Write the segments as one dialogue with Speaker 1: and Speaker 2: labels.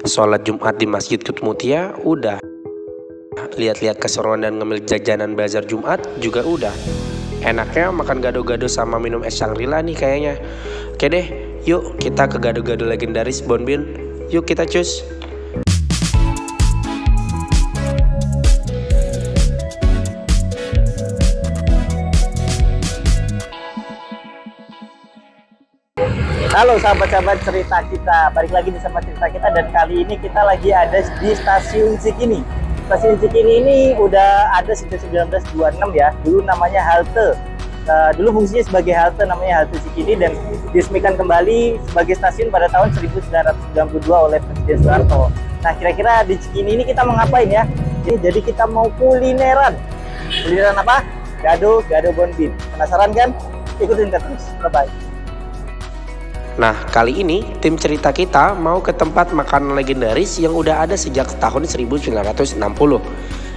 Speaker 1: Sholat Jumat di Masjid Kutmutia udah. Lihat-lihat keseruan dan ngemil jajanan bazar Jumat juga udah. Enaknya makan gado-gado sama minum es Shangri-La nih kayaknya. Oke deh, yuk kita ke gado-gado legendaris Bonbin. Yuk kita cus.
Speaker 2: Halo sahabat-sahabat cerita kita, balik lagi di sahabat cerita kita, dan kali ini kita lagi ada di Stasiun Cikini. Stasiun Cikini ini udah ada sejak 1926 ya. Dulu namanya halte. Dulu fungsinya sebagai halte, namanya halte Cikini, dan diresmikan kembali sebagai stasiun pada tahun 1992 oleh Presiden Soeharto. Nah, kira-kira di Cikini ini kita mau ngapain ya? Jadi kita mau kulineran. Kulineran apa? Gado-gado Bonbin. Penasaran kan? Ikutin kita terus. Bye-bye.
Speaker 1: Nah, kali ini tim cerita kita mau ke tempat makanan legendaris yang udah ada sejak tahun 1960.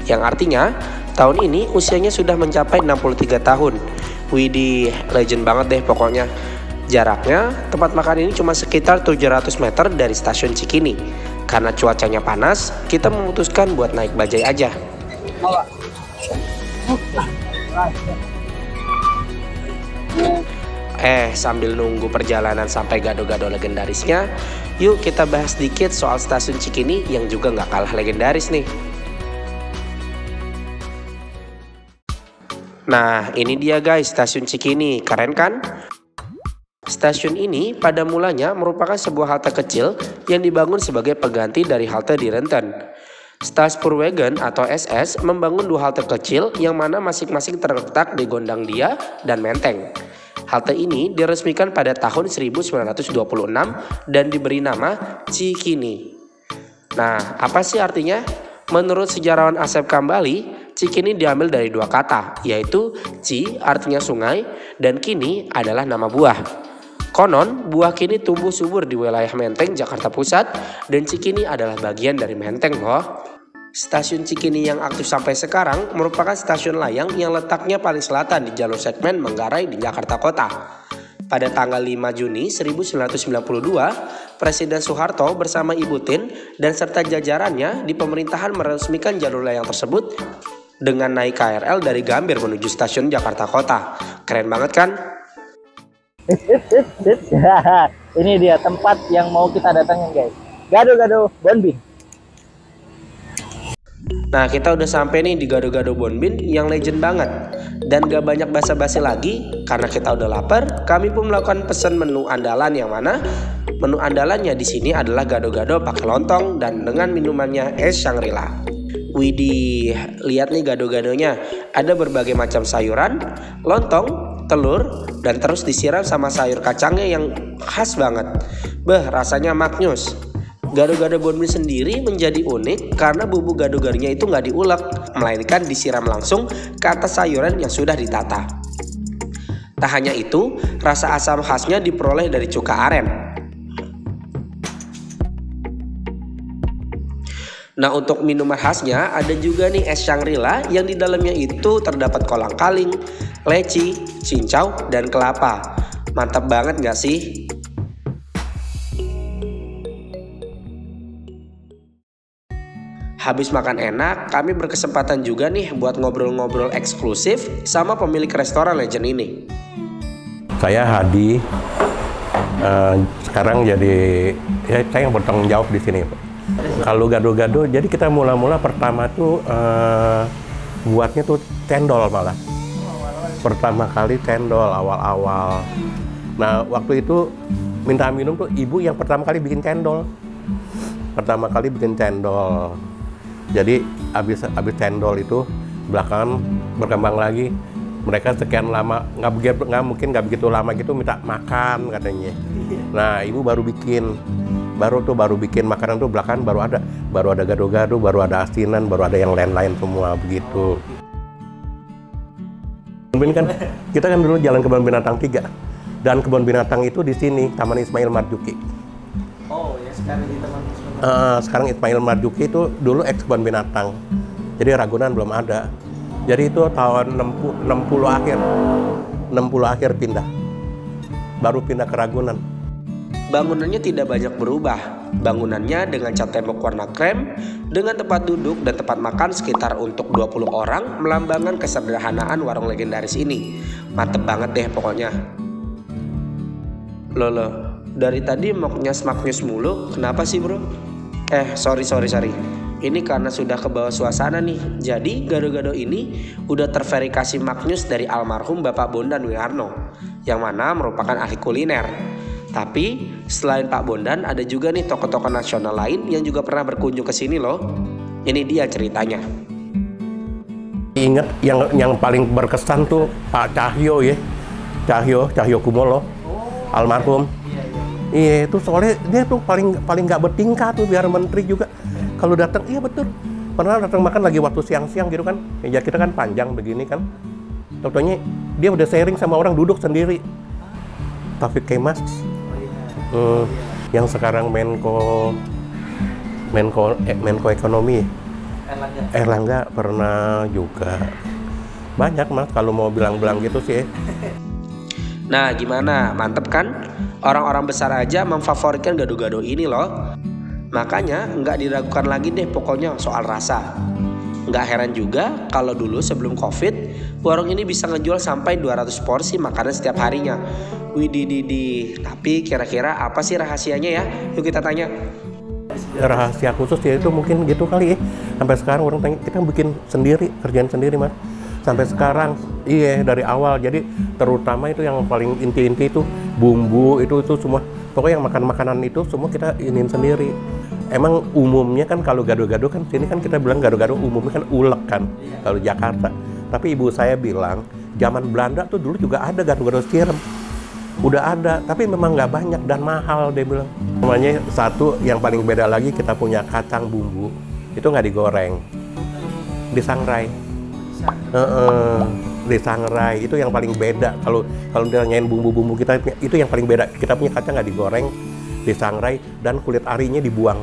Speaker 1: Yang artinya, tahun ini usianya sudah mencapai 63 tahun. Widih, legend banget deh pokoknya. Jaraknya, tempat makan ini cuma sekitar 700 meter dari stasiun Cikini. Karena cuacanya panas, kita memutuskan buat naik bajai aja. Sambil nunggu perjalanan sampai gado-gado legendarisnya, yuk kita bahas sedikit soal stasiun Cikini yang juga nggak kalah legendaris nih. Nah, ini dia guys, stasiun Cikini. Keren kan? Stasiun ini pada mulanya merupakan sebuah halte kecil yang dibangun sebagai pengganti dari halte di Renten. Stadspoorwegen atau SS membangun dua halte kecil yang mana masing-masing terletak di Gondang Dia dan Menteng. Halte ini diresmikan pada tahun 1926 dan diberi nama Cikini. Nah, apa sih artinya? Menurut sejarawan Asep Kambali, Cikini diambil dari dua kata, yaitu Ci artinya sungai dan Kini adalah nama buah. Konon, buah Kini tumbuh subur di wilayah Menteng, Jakarta Pusat, dan Cikini adalah bagian dari Menteng loh. Stasiun Cikini yang aktif sampai sekarang merupakan stasiun layang yang letaknya paling selatan di jalur segmen Manggarai di Jakarta Kota. Pada tanggal 5 Juni 1992, Presiden Soeharto bersama Ibu Tien dan serta jajarannya di pemerintahan meresmikan jalur layang tersebut dengan naik KRL dari Gambir menuju stasiun Jakarta Kota. Keren banget kan?
Speaker 2: Ini dia tempat yang mau kita datangin guys. Gado-gado Bonbin.
Speaker 1: Nah, kita udah sampai nih di gado-gado Bonbin yang legend banget. Dan gak banyak basa-basi lagi, karena kita udah lapar, kami pun melakukan pesan menu andalan yang mana menu andalannya di sini adalah gado-gado pakai lontong dan dengan minumannya es Shangri-La. Widih, lihat nih gado-gadonya. Ada berbagai macam sayuran, lontong, telur, dan terus disiram sama sayur kacangnya yang khas banget. Rasanya maknyus. Gado-gado Bonbin sendiri menjadi unik karena bumbu gado-gadonya itu nggak diulek, melainkan disiram langsung ke atas sayuran yang sudah ditata. Tak hanya itu, rasa asam khasnya diperoleh dari cuka aren. Nah, untuk minuman khasnya ada juga nih es Shangri-La yang di dalamnya itu terdapat kolang-kaling, leci, cincau, dan kelapa. Mantap banget nggak sih? Habis makan enak, kami berkesempatan juga nih buat ngobrol-ngobrol eksklusif sama pemilik restoran legend ini.
Speaker 3: Saya Hadi, sekarang jadi saya yang bertanggung jawab di sini. Kalau gado-gado, jadi kita mula-mula pertama tuh buatnya tuh cendol malah. Pertama kali cendol awal-awal. Nah, waktu itu minta minum tuh ibu yang pertama kali bikin cendol. Jadi abis cendol itu belakangan berkembang lagi. Mereka sekian lama nggak mungkin nggak begitu lama gitu minta makan katanya. Nah, ibu baru bikin makanan tuh belakangan baru ada gado-gado, baru ada asinan, baru ada yang lain-lain semua begitu. Kita kan dulu jalan Kebun Binatang 3 dan Kebun Binatang itu di sini Taman Ismail Marzuki.
Speaker 2: Oh ya, sekarang di Taman Ismail.
Speaker 3: Sekarang Ismail Marzuki itu dulu eks Kebun Binatang. Jadi Ragunan belum ada. Jadi itu tahun 60 akhir pindah. Baru pindah ke Ragunan.
Speaker 1: Bangunannya tidak banyak berubah, Bangunannya dengan cat tembok warna krem, dengan tempat duduk dan tempat makan sekitar untuk 20 orang, melambangkan kesederhanaan warung legendaris ini. Mantep banget deh pokoknya. Loh, dari tadi maknyus mulu, kenapa sih bro? Sorry. Ini karena sudah ke bawah suasana nih. Jadi gado-gado ini udah terverifikasi maknyus dari almarhum Bapak Bondan Wiharno, yang mana merupakan ahli kuliner. Tapi selain Pak Bondan ada juga nih tokoh-tokoh nasional lain yang juga pernah berkunjung ke sini loh. Ini dia ceritanya.
Speaker 3: Ingat yang paling berkesan tuh Pak Cahyo ya. Cahyo Kumolo. Almarhum. Iya, itu soalnya dia tuh paling nggak bertingkah tuh biar menteri juga. Kalau datang, iya betul. Pernah datang makan lagi waktu siang-siang gitu kan. Meja kita kan panjang begini kan. Contohnya dia udah sharing sama orang duduk sendiri. Taufik Kemas. Yang sekarang Menko Ekonomi. Erlangga pernah juga. Banyak mas kalau mau bilang-bilang gitu sih.
Speaker 1: Nah gimana, mantep kan? Orang-orang besar aja memfavoritkan gado-gado ini loh. Makanya nggak diragukan lagi deh pokoknya soal rasa. Nggak heran juga kalau dulu sebelum Covid, warung ini bisa ngejual sampai 200 porsi makanan setiap harinya. Widih, tapi kira-kira apa sih rahasianya ya? Yuk kita tanya.
Speaker 3: Rahasia khusus ya itu mungkin gitu kali ya. Sampai sekarang orang tanya, kita bikin sendiri, kerjaan sendiri mas. Sampai sekarang, iya dari awal. Jadi terutama itu yang paling inti-inti itu bumbu itu semua. Pokoknya yang makanan itu semua kita iniin sendiri. Emang umumnya kan kalau gado-gado kan sini kan kita bilang gado-gado umumnya kan ulek kan kalau Jakarta. Tapi ibu saya bilang zaman Belanda tuh dulu juga ada gado-gado siram. Udah ada, tapi memang nggak banyak dan mahal dia bilang. Namanya satu yang paling beda lagi kita punya kacang bumbu itu nggak digoreng, disangrai. Disangrai itu yang paling beda. Kalau nanyain bumbu-bumbu kita itu yang paling beda. Kita punya kacang nggak digoreng, disangrai dan kulit arinya dibuang.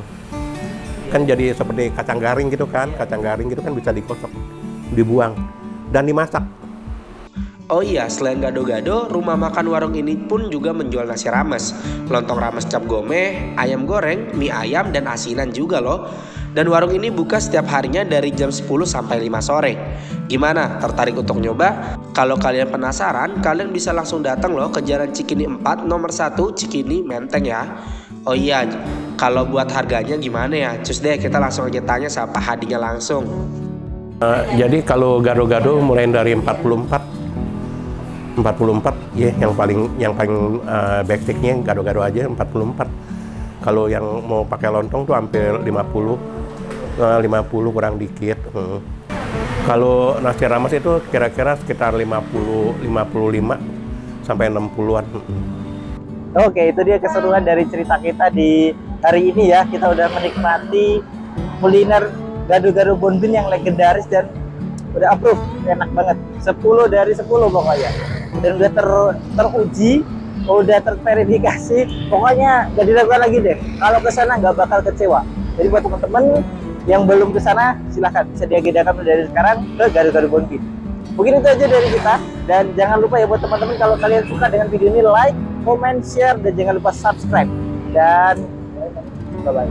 Speaker 3: Kan jadi seperti kacang garing gitu kan. Kacang garing gitu kan bisa digosok, dibuang dan dimasak.
Speaker 1: Oh iya, selain gado-gado, rumah makan warung ini pun juga menjual nasi rames, lontong rames cap gomeh, ayam goreng, mie ayam, dan asinan juga loh. Dan warung ini buka setiap harinya dari jam 10 sampai 5 sore. Gimana? Tertarik untuk nyoba? Kalau kalian penasaran, kalian bisa langsung datang loh ke Jalan Cikini 4 nomor 1 Cikini Menteng ya. Oh iya, kalau buat harganya gimana ya? Cus deh, kita langsung aja tanya sama Pak Hadinya langsung.
Speaker 3: Jadi kalau gado-gado mulai dari 44 ya, yang paling basicnya gado-gado aja 44. Kalau yang mau pakai lontong tuh hampir 50 kurang dikit. Kalau nasi rames itu kira-kira sekitar 55 sampai 60-an.
Speaker 2: Oke, itu dia keseruan dari cerita kita di hari ini ya. Kita udah menikmati kuliner gado-gado Bonbin yang legendaris dan udah approve, enak banget. 10 dari 10 pokoknya. Dan udah teruji, udah terverifikasi. Pokoknya gak diragukan lagi deh. Kalau kesana nggak bakal kecewa. Jadi buat teman-teman yang belum kesana, silahkan bisa diagendakan dari sekarang ke gado-gado Bonbin. Mungkin itu aja dari kita. Dan jangan lupa ya buat teman-teman, kalau kalian suka dengan video ini, like, comment, share, dan jangan lupa subscribe. Dan bye-bye.